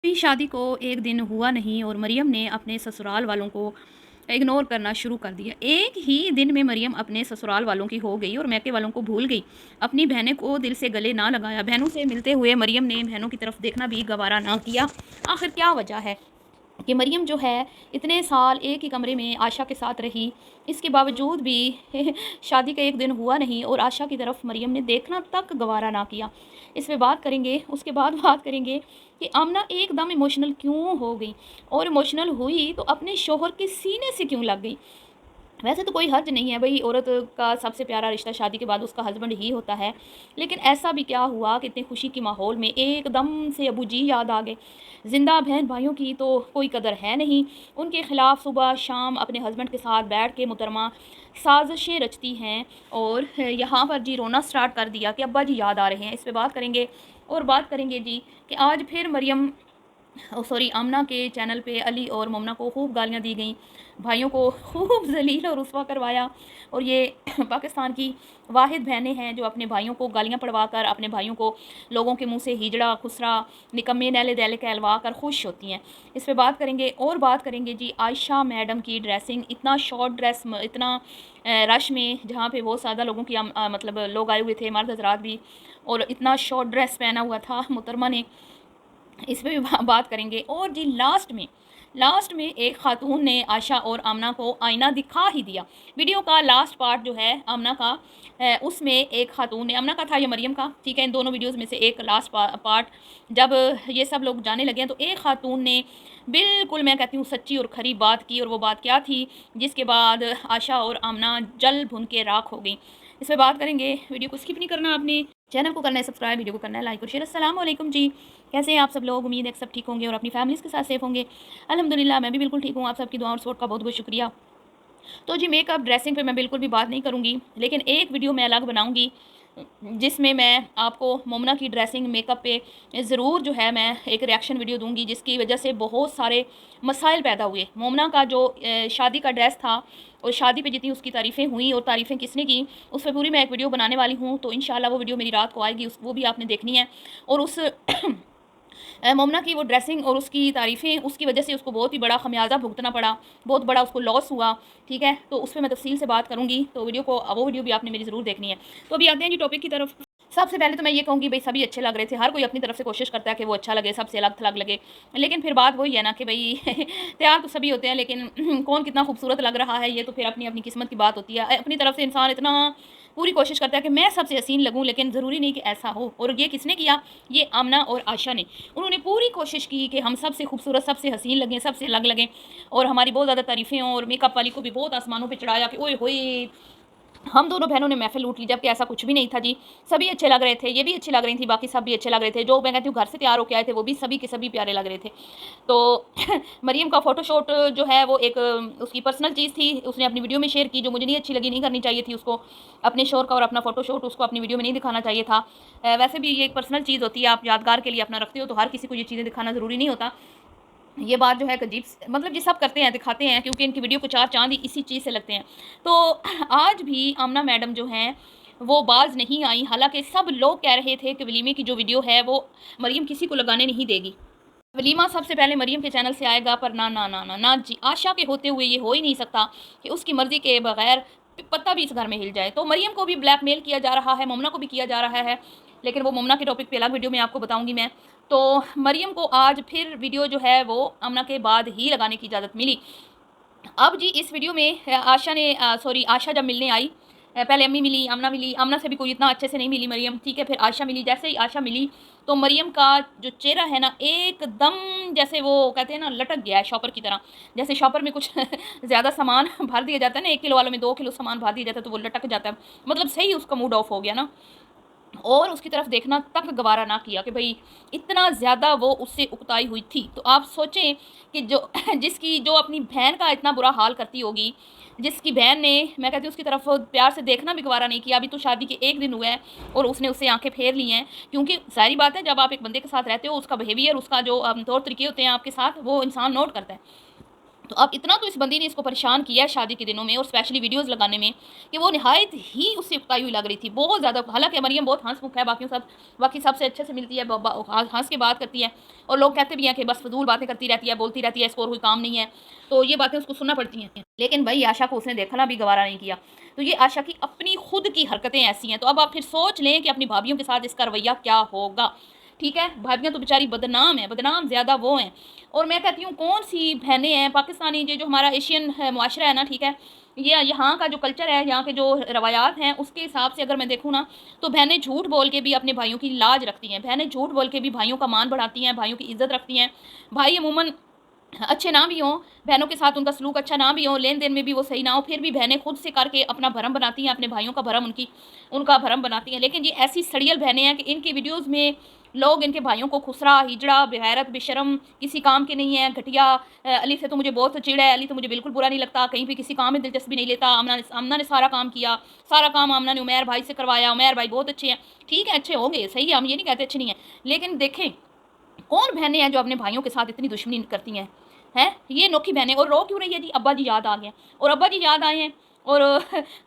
अभी शादी को एक दिन हुआ नहीं और मरियम ने अपने ससुराल वालों को इग्नोर करना शुरू कर दिया। एक ही दिन में मरियम अपने ससुराल वालों की हो गई और मैके वालों को भूल गई। अपनी बहनें को दिल से गले ना लगाया। बहनों से मिलते हुए मरियम ने बहनों की तरफ देखना भी गवारा ना किया। आखिर क्या वजह है कि मरियम जो है इतने साल एक ही कमरे में आशा के साथ रही, इसके बावजूद भी शादी का एक दिन हुआ नहीं और आशा की तरफ मरियम ने देखना तक गवारा ना किया। इस पे बात करेंगे। उसके बाद बात करेंगे कि आमना एकदम इमोशनल क्यों हो गई और इमोशनल हुई तो अपने शोहर के सीने से क्यों लग गई। वैसे तो कोई हर्ज नहीं है भाई, औरत का सबसे प्यारा रिश्ता शादी के बाद उसका हस्बैंड ही होता है। लेकिन ऐसा भी क्या हुआ कि इतनी खुशी के माहौल में एकदम से अबू जी याद आ गए। जिंदा बहन भाइयों की तो कोई कदर है नहीं। उनके खिलाफ सुबह शाम अपने हस्बैंड के साथ बैठ के मुहतरमा साजिशें रचती हैं और यहाँ पर जी रोना स्टार्ट कर दिया कि अब्बा जी याद आ रहे हैं। इस पर बात करेंगे। और बात करेंगे जी कि आज फिर मरियम सॉरी आमना के चैनल पे अली और मोमना को खूब गालियाँ दी गई, भाइयों को खूब जलील और रुस्वा करवाया। और ये पाकिस्तान की वाहिद बहनें हैं जो अपने भाइयों को गालियाँ पढ़वा कर, अपने भाइयों को लोगों के मुंह से हिजड़ा खुसरा निकम्मे नैले दैले कहलवा कर खुश होती हैं। इस पर बात करेंगे। और बात करेंगे जी आयशा मैडम की ड्रेसिंग, इतना शॉर्ट ड्रेस, इतना रश में जहाँ पे बहुत ज़्यादा लोगों की मतलब लोग आए हुए थे, मर्द हजरात भी, और इतना शॉर्ट ड्रेस पहना हुआ था मुहतरमा ने। इस पर भी बात करेंगे। और जी लास्ट में एक खातून ने आशा और आमना को आईना दिखा ही दिया। वीडियो का लास्ट पार्ट जो है आमना का, उसमें एक खातून ने, आमना का था या मरियम का, ठीक है, इन दोनों वीडियोस में से एक लास्ट पार्ट जब ये सब लोग जाने लगे हैं तो एक खातून ने बिल्कुल, मैं कहती हूँ, सच्ची और खरी बात की। और वो बात क्या थी जिसके बाद आशा और आमना जल भुन के राख हो गई। इस पर बात करेंगे। वीडियो को स्किप नहीं करना आपने, चैनल को करना है सब्सक्राइब, वीडियो को करना है लाइक और शेयर। अस्सलाम वालेकुम जी, कैसे हैं आप सब लोग। उम्मीद है कि सब ठीक होंगे और अपनी फैमिलीज़ के साथ सेफ होंगे। अल्हम्दुलिल्लाह मैं भी बिल्कुल ठीक हूँ। आप सबकी दुआ और सपोर्ट का बहुत बहुत शुक्रिया। तो जी मेकअप ड्रेसिंग पे मैं बिल्कुल भी बात नहीं करूँगी, लेकिन एक वीडियो मैं अलग बनाऊँगी जिसमें मैं आपको मोमना की ड्रेसिंग मेकअप पे ज़रूर जो है मैं एक रिएक्शन वीडियो दूंगी, जिसकी वजह से बहुत सारे मसाइल पैदा हुए। मोमना का जो शादी का ड्रेस था और शादी पे जितनी उसकी तारीफ़ें हुई और तारीफ़ें किसने की, उस पर पूरी मैं एक वीडियो बनाने वाली हूँ। तो इंशाल्लाह वो वीडियो मेरी रात को आएगी, वो भी आपने देखनी है। और उस मोमना की वो ड्रेसिंग और उसकी तारीफ़ें, उसकी वजह से उसको बहुत ही बड़ा खमियाजा भुगतना पड़ा, बहुत बड़ा उसको लॉस हुआ, ठीक है। तो उस पर मैं तफसील से बात करूँगी, तो वो वीडियो भी आपने मेरी ज़रूर देखनी है। तो अभी आते हैं जी टॉपिक की तरफ। सबसे पहले तो मैं ये कहूँगी भाई सभी अच्छे लग रहे थे, हर कोई अपनी तरफ से कोशिश करता है कि वो अच्छा लगे, सबसे अलग थलग लगे। लेकिन फिर बात वही है ना कि भाई तैयार तो सभी होते हैं, लेकिन कौन कितना खूबसूरत लग रहा है ये तो फिर अपनी अपनी किस्मत की बात होती है। अपनी तरफ से इंसान इतना पूरी कोशिश करता है कि मैं सबसे हसीन लगूं, लेकिन ज़रूरी नहीं कि ऐसा हो। और ये किसने किया? ये आमना और आशा ने। उन्होंने पूरी कोशिश की कि हम सबसे खूबसूरत, सबसे हसीन लगें, सबसे अलग लगें, और हमारी बहुत ज़्यादा तारीफ़ें हों। और मेकअप वाली को भी बहुत आसमानों पे चढ़ाया कि ओए होए, हम दोनों बहनों ने महफिल लूट ली, जबकि ऐसा कुछ भी नहीं था जी। सभी अच्छे लग रहे थे, ये भी अच्छी लग रही थी, बाकी सब भी अच्छे लग रहे थे। जो मैं कहती हूँ घर से तैयार होके आए थे वो भी सभी के सभी प्यारे लग रहे थे। तो मरियम का फ़ोटोशूट जो है वो एक उसकी पर्सनल चीज़ थी, उसने अपनी वीडियो में शेयर की, जो मुझे नहीं अच्छी लगी, नहीं करनी चाहिए थी उसको। अपने शोहर का और अपना फ़ोटोशूट उसको अपनी वीडियो में नहीं दिखाना चाहिए था। वैसे भी ये एक पर्सनल चीज़ होती है, आप यादगार के लिए अपना रखते हो, तो हर किसी को ये चीज़ें दिखाना ज़रूरी नहीं होता। ये बात जो है एक अजीब मतलब ये सब करते हैं, दिखाते हैं, क्योंकि इनकी वीडियो को चार चांद ही इसी चीज़ से लगते हैं। तो आज भी आमना मैडम जो हैं वो बाज नहीं आई, हालांकि सब लोग कह रहे थे कि वलीमे की जो वीडियो है वो मरियम किसी को लगाने नहीं देगी। वलीमा सबसे पहले मरियम के चैनल से आएगा, पर ना ना ना ना ना जी, आशा के होते हुए ये हो ही नहीं सकता कि उसकी मर्जी के बगैर पत्ता भी इस घर में हिल जाए। तो मरियम को भी ब्लैकमेल किया जा रहा है, मोमना को भी किया जा रहा है, लेकिन वो मोमना के टॉपिक पे अलग वीडियो में आपको बताऊंगी मैं। तो मरियम को आज फिर वीडियो जो है वो आमना के बाद ही लगाने की इजाज़त मिली। अब जी इस वीडियो में आशा ने सॉरी आशा जब मिलने आई, पहले अम्मी मिली, आमना मिली, आमना से भी कोई इतना अच्छे से नहीं मिली मरियम, ठीक है। फिर आशा मिली। जैसे ही आशा मिली तो मरियम का जो चेहरा है ना एकदम, जैसे वो कहते हैं ना, लटक गया है शॉपर की तरह। जैसे शॉपर में कुछ ज़्यादा सामान भर दिया जाता है ना, 1 किलो वालों में 2 किलो सामान भर दिया जाता है तो वो लटक जाता है, मतलब सही उसका मूड ऑफ हो गया ना। और उसकी तरफ देखना तक गवारा ना किया कि भाई इतना ज़्यादा वो उससे उकताई हुई थी। तो आप सोचें कि जो जिसकी जो अपनी बहन का इतना बुरा हाल करती होगी, जिसकी बहन ने, मैं कहती हूँ, उसकी तरफ प्यार से देखना भी गवारा नहीं किया। अभी तो शादी के एक दिन हुए हैं और उसने उससे आंखें फेर ली हैं, क्योंकि सारी बात है जब आप एक बंदे के साथ रहते हो उसका बिहेवियर, उसका जो तौर तरीके होते हैं आपके साथ, वो इंसान नोट करता है। तो अब इतना तो इस बंदी ने इसको परेशान किया है शादी के दिनों में और स्पेशली वीडियोस लगाने में कि वो निहायत ही उससे उकताई हुई लग रही थी बहुत ज़्यादा। हालांकि मरियम बहुत हंसमुख है, बाकी सबसे अच्छे से मिलती है, हंस के बात करती है और लोग कहते भी हैं कि बस फजूल बातें करती रहती है, बोलती रहती है, इसको और कोई काम नहीं है, तो ये बातें उसको सुनना पड़ती हैं। लेकिन भाई आशा को उसने देखना भी गवारा नहीं किया। तो ये आशा की अपनी खुद की हरकतें ऐसी हैं। तो अब आप फिर सोच लें कि अपनी भाभीियों के साथ इसका रवैया क्या होगा। ठीक है, भाभियाँ तो बेचारी बदनाम है, बदनाम ज़्यादा वो हैं। और मैं कहती हूँ कौन सी बहनें हैं पाकिस्तानी, ये जो हमारा एशियन मुआशरा है ना, ठीक है, ये यहाँ का जो कल्चर है, यहाँ के जो रवायात हैं, उसके हिसाब से अगर मैं देखूँ ना, तो बहनें झूठ बोल के भी अपने भाइयों की लाज रखती हैं, बहनें झूठ बोल के भी भाइयों का मान बढ़ाती हैं, भाइयों की इज्जत रखती हैं। भाई अमूमन अच्छे ना भी हों, बहनों के साथ उनका सलूक अच्छा ना भी हो, लेन देन में भी वो सही ना हो, फिर भी बहनें खुद से करके अपना भरम बनाती हैं, अपने भाइयों का भरम उनका भरम बनाती हैं। लेकिन ये ऐसी सड़ियल बहनें हैं कि इनकी वीडियोज़ में लोग इनके भाइयों को खुसरा, हिजड़ा, बेगैरत, बेशरम, किसी काम के नहीं है, घटिया, अली से तो मुझे बहुत चिड़ है, अली तो मुझे बिल्कुल बुरा नहीं लगता, कहीं भी किसी काम में दिलचस्पी नहीं लेता, आमना ने सारा काम किया, सारा काम आमना ने उमैर भाई से करवाया, उमैर भाई बहुत अच्छे हैं। ठीक है, अच्छे होंगे, सही है, हम ये नहीं कहते अच्छे नहीं हैं, लेकिन देखें कौन बहनें हैं जो अपने भाइयों के साथ इतनी दुश्मनी करती हैं ये नोखी बहनें। और रो क्यों रही है जी, अब्बा जी याद आ गए, और अब्बा जी याद आए हैं और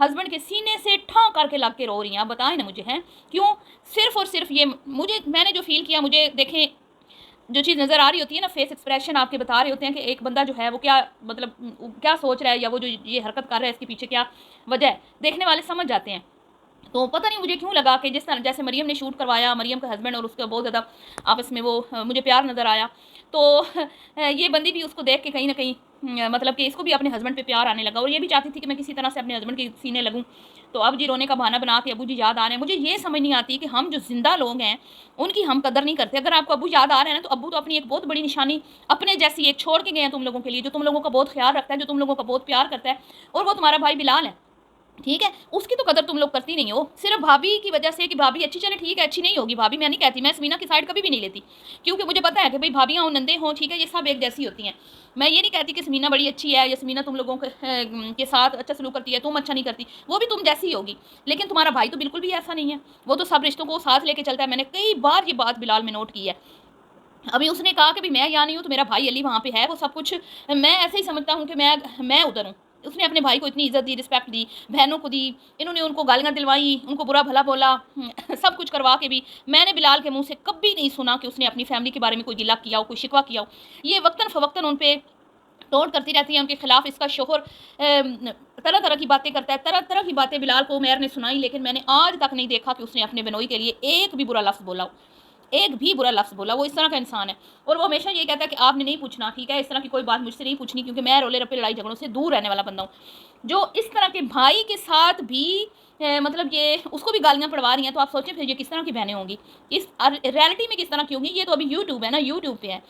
हस्बैंड के सीने से ठों करके लग के रो रही हैं। आप बताएं ना मुझे, हैं क्यों? सिर्फ और सिर्फ ये मैंने जो फील किया, मुझे देखें जो चीज़ नज़र आ रही होती है ना, फेस एक्सप्रेशन आपके बता रहे होते हैं कि एक बंदा जो है वो क्या मतलब क्या सोच रहा है, या वो जो ये हरकत कर रहा है इसके पीछे क्या वजह है, देखने वाले समझ जाते हैं। तो पता नहीं मुझे क्यों लगा कि जिस तरह जैसे मरियम ने शूट करवाया, मरियम का हस्बैंड और उसका बहुत ज़्यादा आपस में वो मुझे प्यार नज़र आया, तो ये बंदी भी उसको देख के कहीं ना कहीं मतलब कि इसको भी अपने हस्बैंड पे प्यार आने लगा, और ये भी चाहती थी कि मैं किसी तरह से अपने हस्बैंड के सीने लगूं। तो अब जी रोने का बहाना बना के अबू जी याद आ रहे हैं। मुझे ये समझ नहीं आती कि हम जो जिंदा लोग हैं उनकी हम कदर नहीं करते। अगर आपको अबू याद आ रहे हैं ना, तो अबू तो अपनी एक बहुत बड़ी निशानी अपने जैसी एक छोड़ के गए हैं तुम लोगों के लिए, जो तुम लोगों का बहुत ख्याल रखता है, जो तुम लोगों का बहुत प्यार करता है, और वो तुम्हारा भाई बिलाल है। ठीक है, उसकी तो कदर तुम लोग करती नहीं हो, सिर्फ भाभी की वजह से कि भाभी अच्छी, चले ठीक है अच्छी नहीं होगी भाभी, मैं नहीं कहती, मैं समीना की साइड कभी भी नहीं लेती, क्योंकि मुझे पता है कि भाई भाभियाँ हो नंदे हों, ठीक है, ये सब एक जैसी होती हैं। मैं ये नहीं कहती कि समीना बड़ी अच्छी है या समीना तुम लोगों के साथ अच्छा सलूक करती है, तुम अच्छा नहीं करती, वो भी तुम जैसी ही होगी। लेकिन तुम्हारा भाई तो बिल्कुल भी ऐसा नहीं है, वो तो सब रिश्तों को साथ लेके चलता है। मैंने कई बार ये बात बिलाल में नोट की है। अभी उसने कहा कि भी मैं यहाँ नहीं हूँ तो मेरा भाई अली वहाँ पे है, वो सब कुछ मैं ऐसे ही समझता हूँ कि मैं उधर हूँ। उसने अपने भाई को इतनी इज्जत दी, रिस्पेक्ट दी, बहनों को दी, इन्होंने उनको गालियाँ दिलवाई, उनको बुरा भला बोला, सब कुछ करवा के भी मैंने बिलाल के मुंह से कभी नहीं सुना कि उसने अपनी फैमिली के बारे में कोई गिला किया हो, कोई शिकवा किया हो। ये वक्तन फ़वक्तन उन पर टोंट करती रहती है उनके खिलाफ। इसका शोहर तरह तरह की बातें करता है, तरह तरह की बातें बिलाल को उमैर ने सुनाई, लेकिन मैंने आज तक नहीं देखा कि उसने अपने बिनोई के लिए एक भी बुरा लफ्ज़ बोला हो, एक भी बुरा लफ्ज़ बोला। वो इस तरह का इंसान है, और वो हमेशा ये कहता है कि आपने नहीं पूछना, ठीक है, इस तरह की कोई बात मुझसे नहीं पूछनी, क्योंकि मैं रोले रप्पे लड़ाई झगड़ों से दूर रहने वाला बंदा हूँ। जो इस तरह के भाई के साथ भी मतलब ये उसको भी गालियाँ पड़वा रही हैं, तो आप सोचें फिर ये किस तरह की बहनें होंगी, इस रियलिटी में किस तरह की होंगी। ये तो अभी यूट्यूब है ना, यूट्यूब पे है,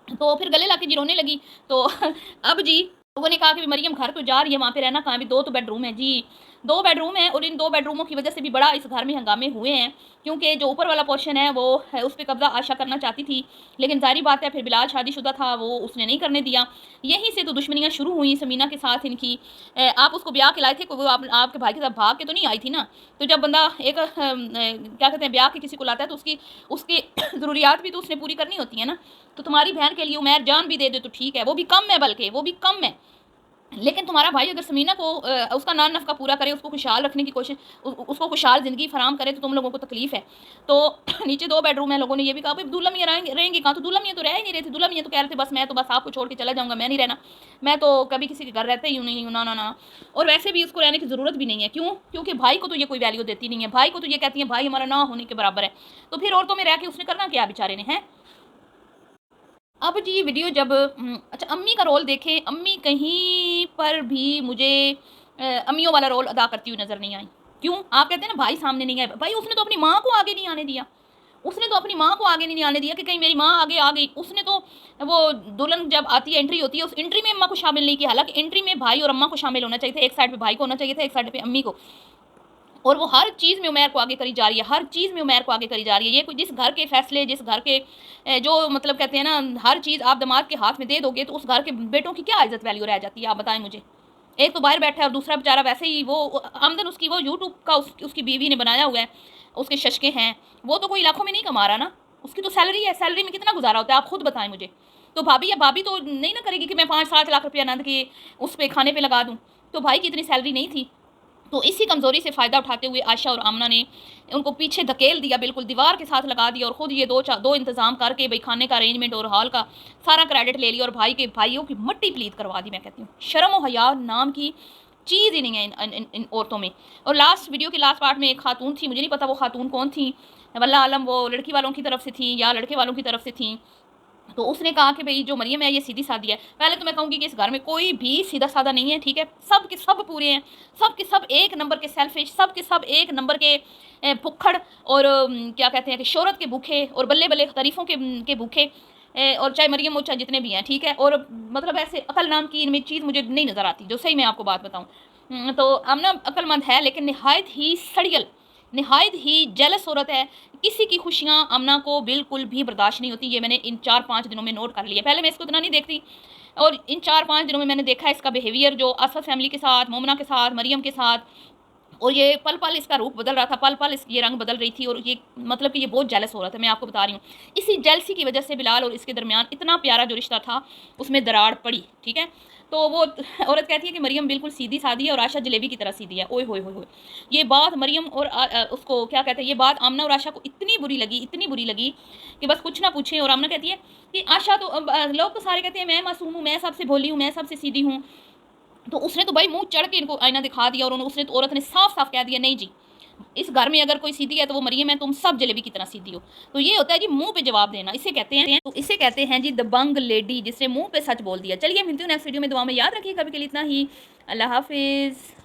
तो फिर गले लाके जी रोने लगी। तो अब जी लोगों ने कहा कि मरियम घर तो जा रही है, वहाँ पे रहना कहाँ भी, 2 तो बेडरूम है जी, 2 बेडरूम है, और इन 2 बेडरूमों की वजह से भी बड़ा इस घर में हंगामे हुए हैं, क्योंकि जो ऊपर वाला पोर्शन है वो है उस पर कब्जा आशा करना चाहती थी, लेकिन जारी बात है फिर बिलाल शादीशुदा था, वो उसने नहीं करने दिया। यहीं से तो दुश्मनियाँ शुरू हुई समीना के साथ इनकी। आप उसको ब्याह के लाए थे, वो आपके भाई के साथ भाग के तो नहीं आई थी ना। तो जब बंदा एक क्या कहते हैं ब्याह के किसी को लाता है, तो उसकी ज़रूरियात भी तो उसने पूरी करनी होती है ना। तो तुम्हारी बहन के लिए उमैर जान भी दे दे तो ठीक है, वो भी कम है, बल्कि वो भी कम है। लेकिन तुम्हारा भाई अगर समीना को उसका नान नफ़का पूरा करे, उसको खुशहाल रखने की कोशिश, उसको खुशहाल ज़िंदगी फराम करे, तो तुम लोगों को तकलीफ़ है। तो नीचे 2 बेडरूम है, लोगों ने ये भी कहा भाई दूल्हा मियाँ रहेंगे कहाँ, तो दूल्हा मियाँ तो रह ही नहीं रहे थे। दूल्हा मियाँ तो कह रहे थे बस मैं तो बस आपको छोड़ के चला जाऊँगा, मैं नहीं रहना, मैं तो कभी किसी के घर रहते ही नहीं हूँ, ना ना ना। और वैसे भी उसको रहने की ज़रूरत भी नहीं है, क्यों? क्योंकि भाई को तो ये कोई वैल्यू देती नहीं है, भाई को तो ये कहती है भाई हमारा ना होने के बराबर है। तो फिर औरतों में रह के उसने करना क्या बेचारे ने, है। अब जी वीडियो जब अच्छा अम्मी का रोल देखें, अम्मी कहीं पर भी मुझे अम्मियों वाला रोल अदा करती हुई नज़र नहीं आई। क्यों? आप कहते हैं ना भाई सामने नहीं आए, भाई उसने तो अपनी माँ को आगे नहीं आने दिया, उसने तो अपनी माँ को आगे नहीं आने दिया कि कहीं मेरी माँ आगे आ गई। उसने तो वो दुल्हन जब आती है, एंट्री होती है, उस एंट्री में अम्मा को शामिल नहीं किया। हालांकि एंट्री में भाई और अम्मा को शामिल होना चाहिए था, एक साइड पे भाई को होना चाहिए था, एक साइड पे अम्मी को। और वो हर चीज़ में उमैर को आगे करी जा रही है, हर चीज़ में उमैर को आगे करी जा रही है। ये कोई जिस घर के फैसले, जिस घर के जो मतलब कहते हैं ना हर चीज़ आप दामाद के हाथ में दे दोगे, तो उस घर के बेटों की क्या इज्जत वैल्यू रह जाती है, आप बताएं मुझे। एक तो बाहर बैठा है और दूसरा बेचारा वैसे ही वो आमदन उसकी वो यूट्यूब का उसकी बीवी ने बनाया हुआ है, उसके शशके हैं, वो तो कोई लाखों में नहीं कमा रहा ना, उसकी तो सैलरी है, सैलरी में कितना गुजारा होता है आप खुद बताएं मुझे। तो भाभी, या भाभी तो नहीं ना करेगी कि मैं 5-7 लाख रुपया नंद के उस पे खाने पे लगा दूँ। तो भाई की इतनी सैलरी नहीं थी। तो इसी कमज़ोरी से फ़ायदा उठाते हुए आयशा और आमना ने उनको पीछे धकेल दिया, बिल्कुल दीवार के साथ लगा दिया, और ख़ुद ये दो इंतज़ाम करके भाई खाने का अरेंजमेंट और हॉल का सारा क्रेडिट ले लिया, और भाइयों की मट्टी पलीत करवा दी। मैं कहती हूँ शर्म और हया नाम की चीज़ ही नहीं है इन औरतों में। और लास्ट वीडियो के लास्ट पार्ट में एक खातून थी, मुझे नहीं पता वो खातून कौन थी, वल्लाह आलम वो लड़की वालों की तरफ से थी या लड़के वालों की तरफ से थी। तो उसने कहा कि भई जो मरियम है ये सीधी-सादी है। पहले तो मैं कहूँगी कि इस घर में कोई भी सीधा-सादा नहीं है, ठीक है? सब के सब पूरे हैं, सब के सब एक नंबर के सेल्फिश, सब के सब एक नंबर के भुक्खड़, और क्या कहते हैं कि शोहरत के भूखे, और बल्ले-बल्ले तारीफ़ों के भूखे, और चाहे मरियम हो चाहे जितने भी हैं, ठीक है? और मतलब ऐसे अकल नाम की इनमें चीज़ मुझे नहीं नज़र आती, जो सही मैं आपको बात बताऊँ। तो आमना अक्लमंद है, लेकिन निहायत ही सड़ियल, निहायत ही जेलस औरत है। किसी की खुशियाँ आमना को बिल्कुल भी बर्दाश्त नहीं होती। ये मैंने इन 4-5 दिनों में नोट कर लिया। पहले मैं इसको इतना नहीं देखती, और इन 4-5 दिनों में मैंने देखा इसका बिहेवियर, जो असद फैमिली के साथ, मोमना के साथ, मरियम के साथ, और ये पल-पल इसका रूप बदल रहा था, पल-पल ये रंग बदल रही थी, और ये मतलब कि ये बहुत जेलस हो रहा था, मैं आपको बता रही हूँ। इसी जेलसी की वजह से बिलाल और इसके दरमियान इतना प्यारा जो रिश्ता था, उसमें दरार पड़ी, ठीक है? तो वो औरत कहती है कि मरियम बिल्कुल सीधी-सादी है और आशा जलेबी की तरह सीधी है। ओए होए होए होए! ये बात मरियम और उसको क्या कहते हैं, ये बात आमना और आशा को इतनी बुरी लगी कि बस कुछ ना पूछें। और आमना कहती है कि आशा तो लोग तो सारे कहते हैं मैं मासूम हूँ, मैं सबसे भोली हूँ, मैं सबसे सीधी हूँ। तो उसने तो भाई मुँह चढ़ के इनको आईना दिखा दिया, और उसने तो औरत ने साफ-साफ कह दिया, नहीं जी, इस घर में अगर कोई सीधी है तो वो मरियम है, तुम सब जलेबी की तरह सीधी हो। तो ये होता है जी मुँह पे जवाब देना, इसे कहते हैं जी दबंग लेडी, जिसने मुँह पे सच बोल दिया। चलिए मिलती हूँ नेक्स्ट वीडियो में, दुआ में याद रखिए कभी के लिए इतना ही। अल्लाह हाफ़िज़।